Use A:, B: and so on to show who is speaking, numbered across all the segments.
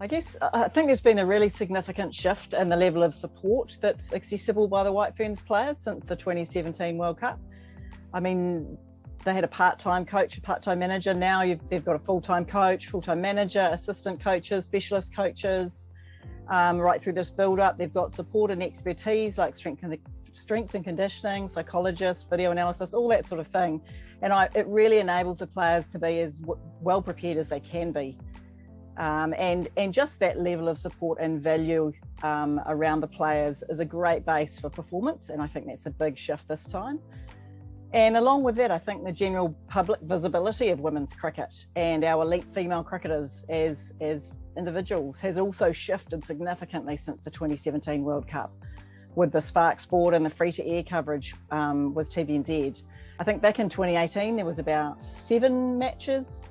A: I think there's been a really significant shift in the level of support that's accessible by the White Ferns players since the 2017 World Cup. I mean, they had a part-time coach, a part-time manager. Now they've got a full-time coach, full-time manager, assistant coaches, specialist coaches, right through this build-up. They've got support and expertise like strength and conditioning, psychologists, video analysis, all that sort of thing. And it really enables the players to be as well prepared as they can be. And just that level of support and value around the players is a great base for performance, and I think that's a big shift this time. And along with that, I think the general public visibility of women's cricket and our elite female cricketers as individuals has also shifted significantly since the 2017 World Cup, with the Spark Sport and the free-to-air coverage with TVNZ. I think back in 2018 there was about 7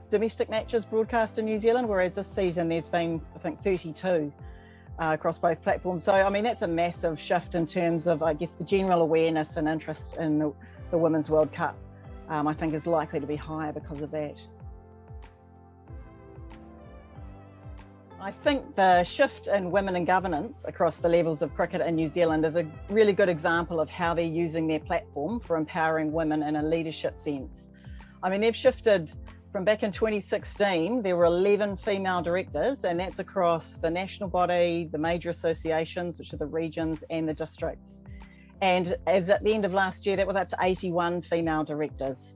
A: domestic matches broadcast in New Zealand, whereas this season there's been, I think, 32 across both platforms. So, I mean, that's a massive shift in terms of, I guess, the general awareness and interest in the Women's World Cup. I think is likely to be higher because of that. I think the shift in women in governance across the levels of cricket in New Zealand is a really good example of how they're using their platform for empowering women in a leadership sense. I mean, they've shifted from back in 2016, there were 11 female directors, and that's across the national body, the major associations, which are the regions, and the districts. And as at the end of last year, that was up to 81 female directors.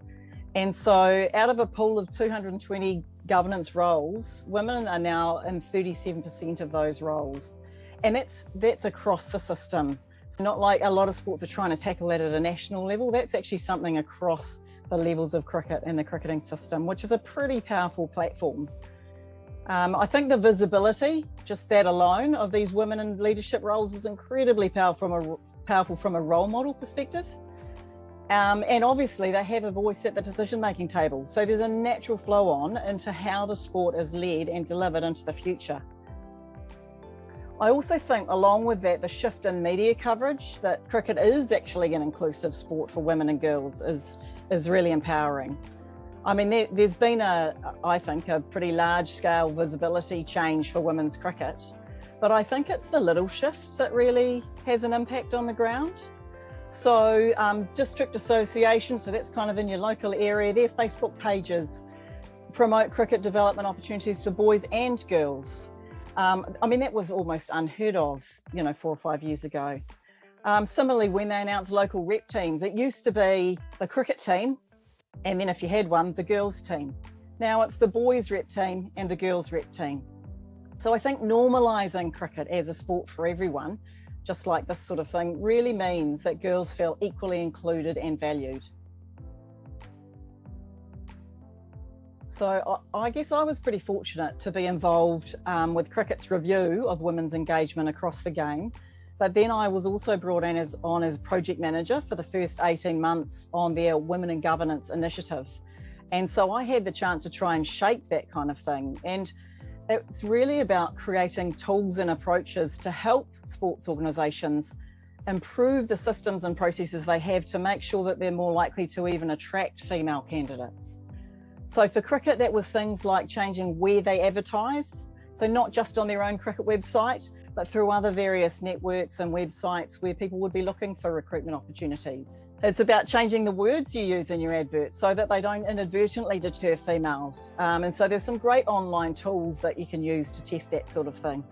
A: And so out of a pool of 220 governance roles, women are now in 37% of those roles. And that's across the system. It's not like a lot of sports are trying to tackle that at a national level. That's actually something across the levels of cricket and the cricketing system, which is a pretty powerful platform. I think the visibility, just that alone, of these women in leadership roles is incredibly powerful from a role model perspective. And obviously they have a voice at the decision-making table. So there's a natural flow on into how the sport is led and delivered into the future. I also think, along with that, the shift in media coverage that cricket is actually an inclusive sport for women and girls is really empowering. I mean, there's been I think, a pretty large-scale visibility change for women's cricket, but I think it's the little shifts that really has an impact on the ground. So district associations, so that's kind of in your local area, their Facebook pages promote cricket development opportunities for boys and girls. I mean, that was almost unheard of, 4 or 5 years ago. Similarly, when they announced local rep teams, it used to be the cricket team, and then if you had one, the girls team. Now it's the boys rep team and the girls rep team. So I think normalising cricket as a sport for everyone, just like this sort of thing, really means that girls feel equally included and valued. So I guess I was pretty fortunate to be involved with cricket's review of women's engagement across the game. But then I was also brought in as project manager for the first 18 months on their Women in Governance initiative. And so I had the chance to try and shape that kind of thing. And it's really about creating tools and approaches to help sports organisations improve the systems and processes they have to make sure that they're more likely to even attract female candidates. So for cricket, that was things like changing where they advertise. So not just on their own cricket website, but through other various networks and websites where people would be looking for recruitment opportunities. It's about changing the words you use in your adverts so that they don't inadvertently deter females. And so there's some great online tools that you can use to test that sort of thing.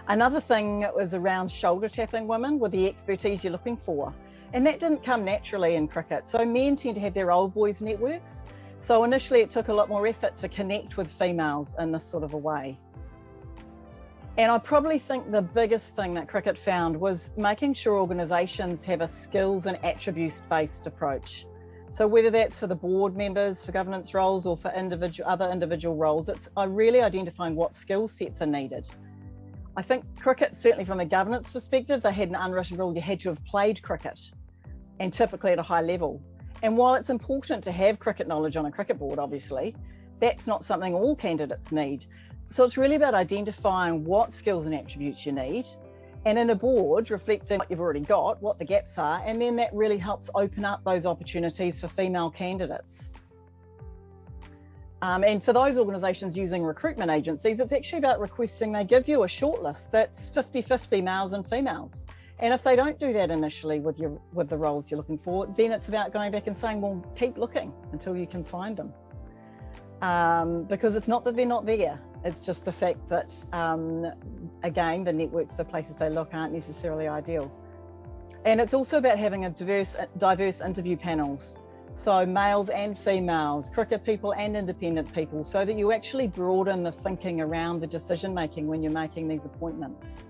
A: Another thing was around shoulder tapping women with the expertise you're looking for. And that didn't come naturally in cricket. So men tend to have their old boys networks. So initially it took a lot more effort to connect with females in this sort of a way. And I probably think the biggest thing that cricket found was making sure organisations have a skills and attributes-based approach. So whether that's for the board members, for governance roles, or for other individual roles, it's really identifying what skill sets are needed. I think cricket, certainly from a governance perspective, they had an unwritten rule you had to have played cricket, and typically at a high level. And while it's important to have cricket knowledge on a cricket board, obviously, that's not something all candidates need. So it's really about identifying what skills and attributes you need, and in a board, reflecting what you've already got, what the gaps are, and then that really helps open up those opportunities for female candidates. And for those organisations using recruitment agencies, it's actually about requesting they give you a shortlist that's 50-50 males and females. And if they don't do that initially with the roles you're looking for, then it's about going back and saying, well, keep looking until you can find them. Because it's not that they're not there. It's just the fact that, again, the networks, the places they look aren't necessarily ideal. And it's also about having a diverse interview panels. So males and females, cricket people and independent people, so that you actually broaden the thinking around the decision making when you're making these appointments.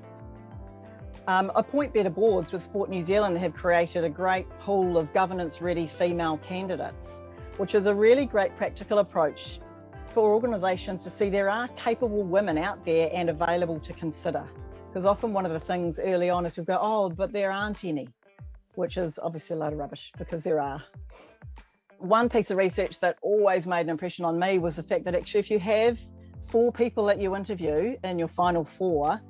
A: Appoint Better boards with Sport New Zealand have created a great pool of governance-ready female candidates, which is a really great practical approach for organisations to see there are capable women out there and available to consider. Because often one of the things early on is we go, oh, but there aren't any, which is obviously a load of rubbish, because there are. One piece of research that always made an impression on me was the fact that actually if you have 4 people that you interview in your final 4,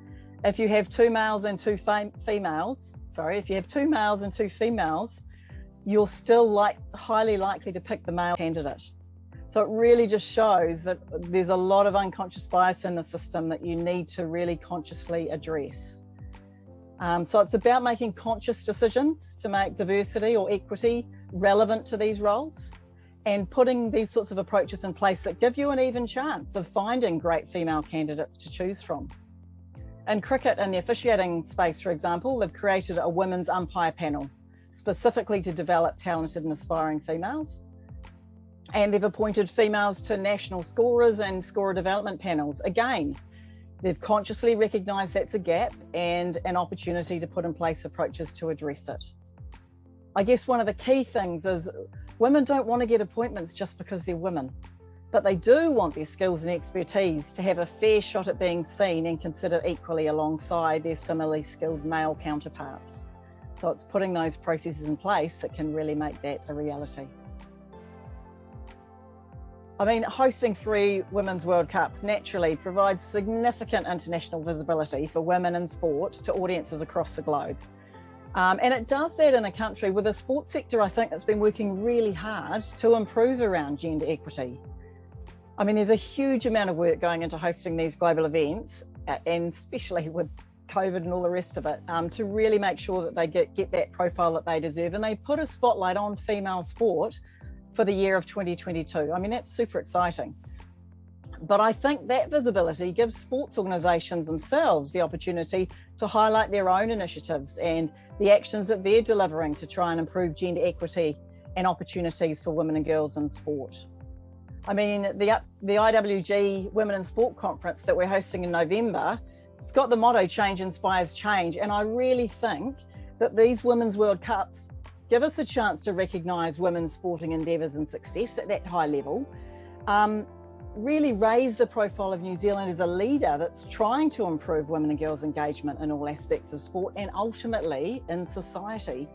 A: if you have 2 males and 2 females, if you have 2 males and 2 females, you're still highly likely to pick the male candidate. So it really just shows that there's a lot of unconscious bias in the system that you need to really consciously address. So it's about making conscious decisions to make diversity or equity relevant to these roles, and putting these sorts of approaches in place that give you an even chance of finding great female candidates to choose from. In cricket, in the officiating space, for example, they've created a women's umpire panel specifically to develop talented and aspiring females. And they've appointed females to national scorers and scorer development panels. Again, they've consciously recognised that's a gap and an opportunity to put in place approaches to address it. I guess one of the key things is women don't want to get appointments just because they're women, but they do want their skills and expertise to have a fair shot at being seen and considered equally alongside their similarly skilled male counterparts. So it's putting those processes in place that can really make that a reality. I mean, hosting 3 Women's World Cups naturally provides significant international visibility for women in sport to audiences across the globe. And it does that in a country with a sports sector, I think, that's been working really hard to improve around gender equity. I mean, there's a huge amount of work going into hosting these global events, and especially with COVID and all the rest of it, to really make sure that they get that profile that they deserve. And they put a spotlight on female sport for the year of 2022. I mean, that's super exciting. But I think that visibility gives sports organisations themselves the opportunity to highlight their own initiatives and the actions that they're delivering to try and improve gender equity and opportunities for women and girls in sport. I mean, the IWG Women in Sport Conference that we're hosting in November, it's got the motto, change inspires change. And I really think that these Women's World Cups give us a chance to recognise women's sporting endeavours and success at that high level, really raise the profile of New Zealand as a leader that's trying to improve women and girls' engagement in all aspects of sport and ultimately in society.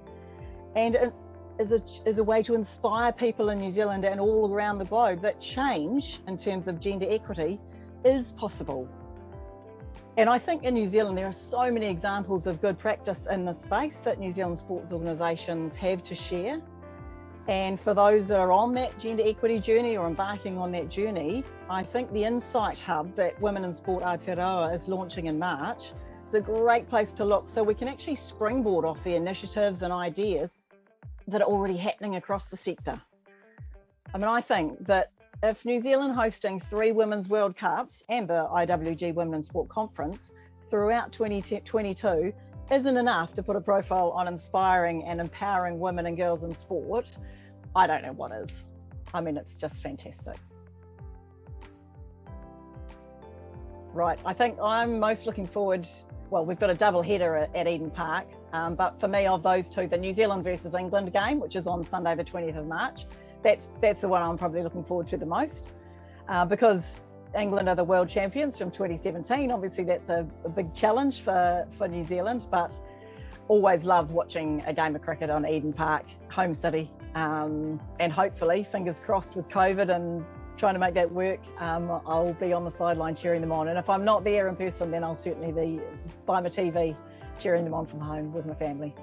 A: And as a way to inspire people in New Zealand and all around the globe that change in terms of gender equity is possible. And I think in New Zealand, there are so many examples of good practice in this space that New Zealand sports organisations have to share. And for those that are on that gender equity journey or embarking on that journey, I think the Insight Hub that Women in Sport Aotearoa is launching in March is a great place to look, so we can actually springboard off the initiatives and ideas that are already happening across the sector. I mean, I think that if New Zealand hosting 3 Women's World Cups and the IWG Women in Sport Conference throughout 2022 isn't enough to put a profile on inspiring and empowering women and girls in sport, I don't know what is. I mean, it's just fantastic. Right, I think I'm most looking forward, well, we've got a double header at Eden Park, but for me, of those 2, the New Zealand versus England game, which is on Sunday the 20th of March, that's the one I'm probably looking forward to the most, because England are the world champions from 2017. Obviously, that's a big challenge for New Zealand, but always love watching a game of cricket on Eden Park, home city, and hopefully, fingers crossed with COVID and trying to make that work, I'll be on the sideline cheering them on. And if I'm not there in person, then I'll certainly be by my TV cheering them on from home with my family.